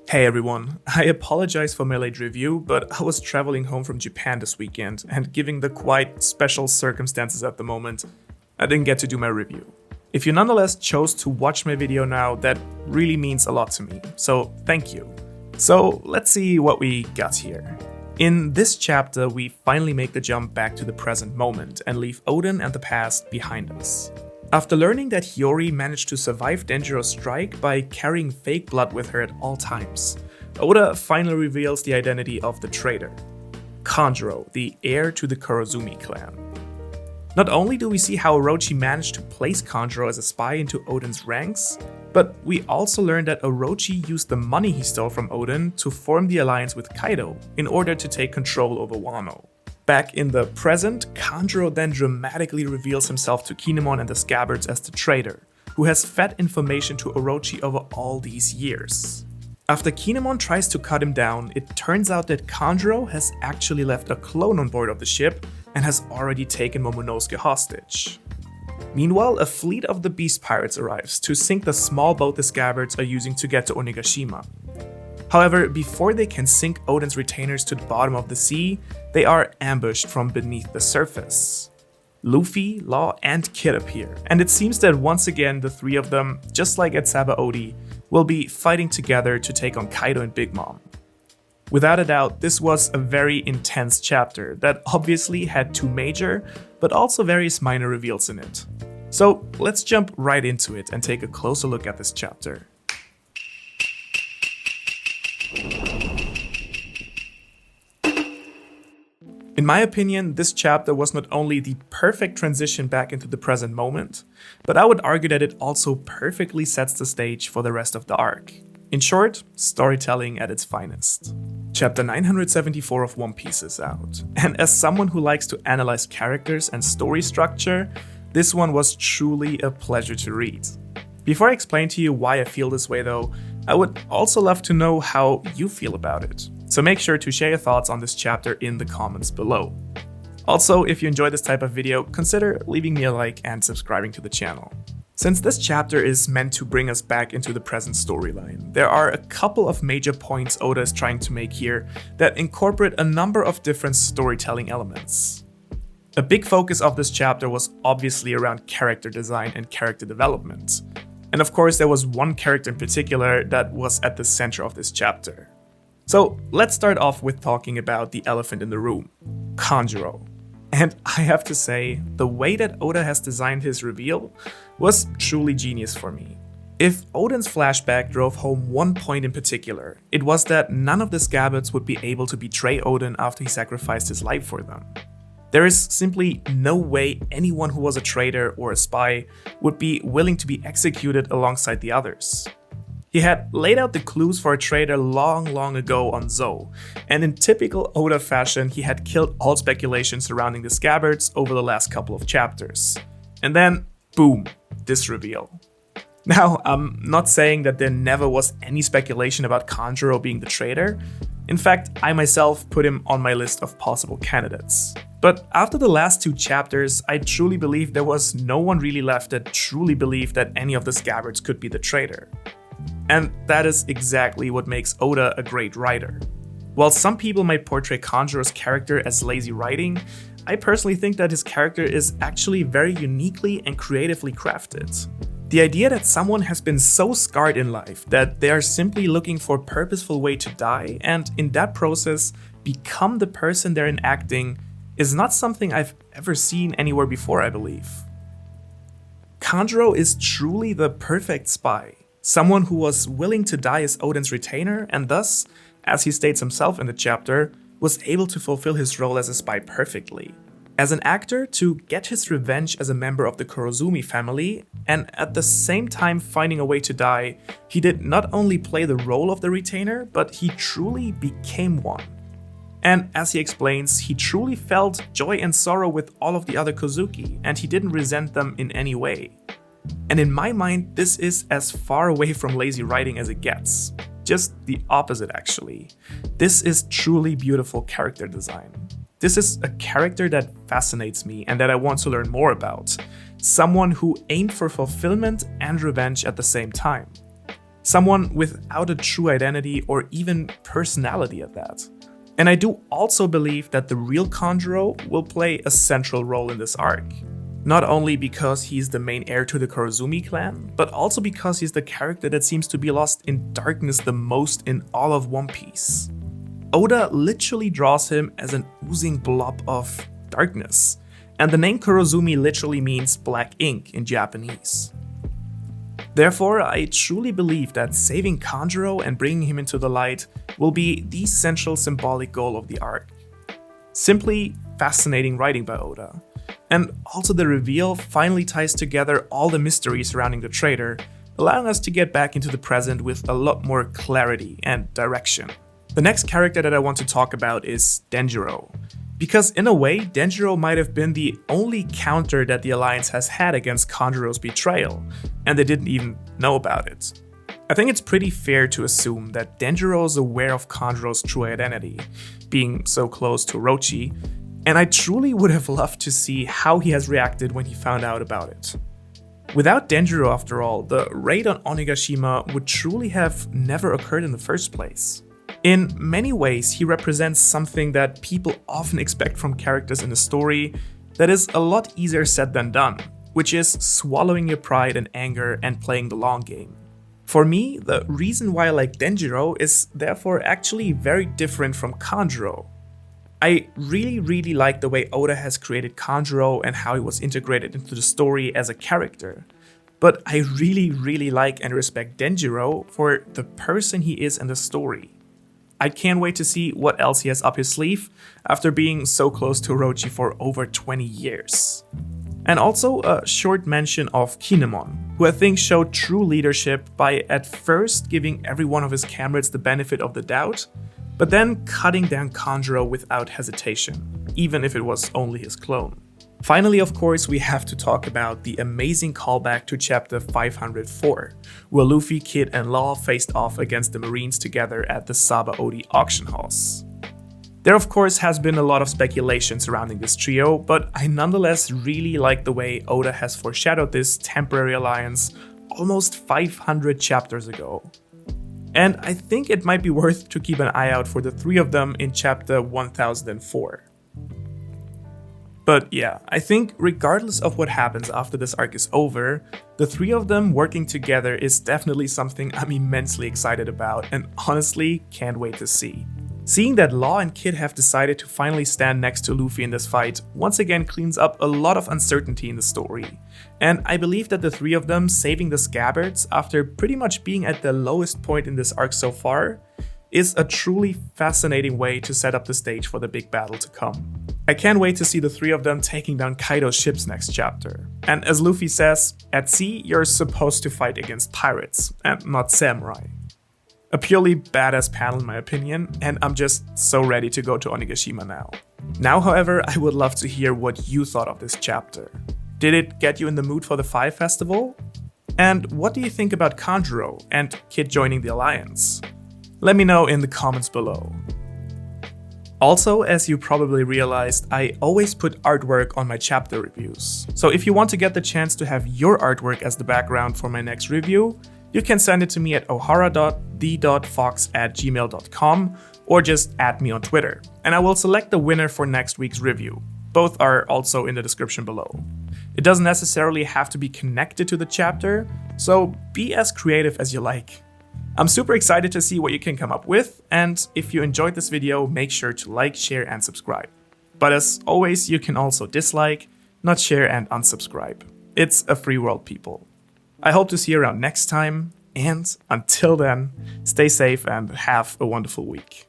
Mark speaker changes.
Speaker 1: Hey everyone, I apologize for my late review, but I was traveling home from Japan this weekend, and given the quite special circumstances at the moment, I didn't get to do my review. If you nonetheless chose to watch my video now, that really means a lot to me, so thank you. So let's see what we got here. In this chapter, we finally make the jump back to the present moment and leave Odin and the past behind us. After learning that Hiyori managed to survive Denjiro's strike by carrying fake blood with her at all times, Oda finally reveals the identity of the traitor, Kanjuro, the heir to the Kurozumi clan. Not only do we see how Orochi managed to place Kanjuro as a spy into Odin's ranks, but we also learn that Orochi used the money he stole from Odin to form the alliance with Kaido in order to take control over Wano. Back in the present, Kanjuro then dramatically reveals himself to Kinemon and the Scabbards as the traitor, who has fed information to Orochi over all these years. After Kinemon tries to cut him down, it turns out that Kanjuro has actually left a clone on board of the ship and has already taken Momonosuke hostage. Meanwhile, a fleet of the Beast Pirates arrives to sink the small boat the Scabbards are using to get to Onigashima. However, before they can sink Odin's retainers to the bottom of the sea, they are ambushed from beneath the surface. Luffy, Law, and Kid appear, and it seems that once again the three of them, just like at Sabaody, will be fighting together to take on Kaido and Big Mom. Without a doubt, this was a very intense chapter that obviously had two major, but also various minor reveals in it. So let's jump right into it and take a closer look at this chapter. In my opinion, this chapter was not only the perfect transition back into the present moment, but I would argue that it also perfectly sets the stage for the rest of the arc. In short, storytelling at its finest. Chapter 974 of One Piece is out, and as someone who likes to analyze characters and story structure, this one was truly a pleasure to read. Before I explain to you why I feel this way though, I would also love to know how you feel about it. So make sure to share your thoughts on this chapter in the comments below. Also, if you enjoy this type of video, consider leaving me a like and subscribing to the channel. Since this chapter is meant to bring us back into the present storyline, there are a couple of major points Oda is trying to make here that incorporate a number of different storytelling elements. A big focus of this chapter was obviously around character design and character development. And of course, there was one character in particular that was at the center of this chapter. So let's start off with talking about the elephant in the room, Kanjuro. And I have to say, the way that Oda has designed his reveal was truly genius for me. If Odin's flashback drove home one point in particular, it was that none of the Scabbards would be able to betray Odin after he sacrificed his life for them. There is simply no way anyone who was a traitor or a spy would be willing to be executed alongside the others. He had laid out the clues for a traitor long ago on Zou, and in typical Oda fashion, he had killed all speculation surrounding the Scabbards over the last couple of chapters. And then, boom, this reveal. Now, I'm not saying that there never was any speculation about Kanjuro being the traitor. In fact, I myself put him on my list of possible candidates. But after the last two chapters, I truly believe there was no one really left that truly believed that any of the Scabbards could be the traitor. And that is exactly what makes Oda a great writer. While some people might portray Kanjuro's character as lazy writing, I personally think that his character is actually very uniquely and creatively crafted. The idea that someone has been so scarred in life that they are simply looking for a purposeful way to die and in that process become the person they're enacting is not something I've ever seen anywhere before, I believe. Kanjuro is truly the perfect spy. Someone who was willing to die as Odin's retainer and thus, as he states himself in the chapter, was able to fulfill his role as a spy perfectly. As an actor, to get his revenge as a member of the Kurozumi family, and at the same time finding a way to die, he did not only play the role of the retainer, but he truly became one. And as he explains, he truly felt joy and sorrow with all of the other Kozuki, and he didn't resent them in any way. And in my mind, this is as far away from lazy writing as it gets. Just the opposite, actually. This is truly beautiful character design. This is a character that fascinates me and that I want to learn more about. Someone who aimed for fulfillment and revenge at the same time. Someone without a true identity or even personality at that. And I do also believe that the real Kanjuro will play a central role in this arc. Not only because he's the main heir to the Kurozumi clan, but also because he's the character that seems to be lost in darkness the most in all of One Piece. Oda literally draws him as an oozing blob of darkness, and the name Kurozumi literally means black ink in Japanese. Therefore, I truly believe that saving Kanjuro and bringing him into the light will be the central symbolic goal of the arc. Simply fascinating writing by Oda. And also the reveal finally ties together all the mystery surrounding the traitor, allowing us to get back into the present with a lot more clarity and direction. The next character that I want to talk about is Denjiro. Because in a way, Denjiro might have been the only counter that the Alliance has had against Kanjuro's betrayal, and they didn't even know about it. I think it's pretty fair to assume that Denjiro is aware of Kanjuro's true identity, being so close to Orochi, and I truly would have loved to see how he has reacted when he found out about it. Without Denjiro, after all, the raid on Onigashima would truly have never occurred in the first place. In many ways, he represents something that people often expect from characters in a story that is a lot easier said than done, which is swallowing your pride and anger and playing the long game. For me, the reason why I like Denjiro is therefore actually very different from Kanjuro. I really like the way Oda has created Kanjuro and how he was integrated into the story as a character. But I really like and respect Denjiro for the person he is in the story. I can't wait to see what else he has up his sleeve after being so close to Orochi for over 20 years. And also a short mention of Kinemon, who I think showed true leadership by at first giving every one of his comrades the benefit of the doubt, but then cutting down Kanjuro without hesitation, even if it was only his clone. Finally, of course, we have to talk about the amazing callback to chapter 504, where Luffy, Kid, and Law faced off against the Marines together at the Sabaody auction house. There of course has been a lot of speculation surrounding this trio, but I nonetheless really like the way Oda has foreshadowed this temporary alliance almost 500 chapters ago. And I think it might be worth to keep an eye out for the three of them in chapter 1004. But yeah, I think regardless of what happens after this arc is over, the three of them working together is definitely something I'm immensely excited about and honestly can't wait to see. Seeing that Law and Kid have decided to finally stand next to Luffy in this fight once again cleans up a lot of uncertainty in the story. And I believe that the three of them saving the Scabbards after pretty much being at the lowest point in this arc so far is a truly fascinating way to set up the stage for the big battle to come. I can't wait to see the three of them taking down Kaido's ships next chapter. And as Luffy says, at sea you're supposed to fight against pirates and not samurai. A purely badass panel in my opinion, and I'm just so ready to go to Onigashima now. Now, however, I would love to hear what you thought of this chapter. Did it get you in the mood for the Five Festival? And what do you think about Kanjuro and Kid joining the Alliance? Let me know in the comments below. Also, as you probably realized, I always put artwork on my chapter reviews. So if you want to get the chance to have your artwork as the background for my next review, you can send it to me at ohara.the.fox at gmail.com or just add me on Twitter, and I will select the winner for next week's review. Both are also in the description below. It doesn't necessarily have to be connected to the chapter, so be as creative as you like. I'm super excited to see what you can come up with, and if you enjoyed this video, make sure to like, share, and subscribe. But as always, you can also dislike, not share, and unsubscribe. It's a free world, people. I hope to see you around next time, and until then, stay safe and have a wonderful week.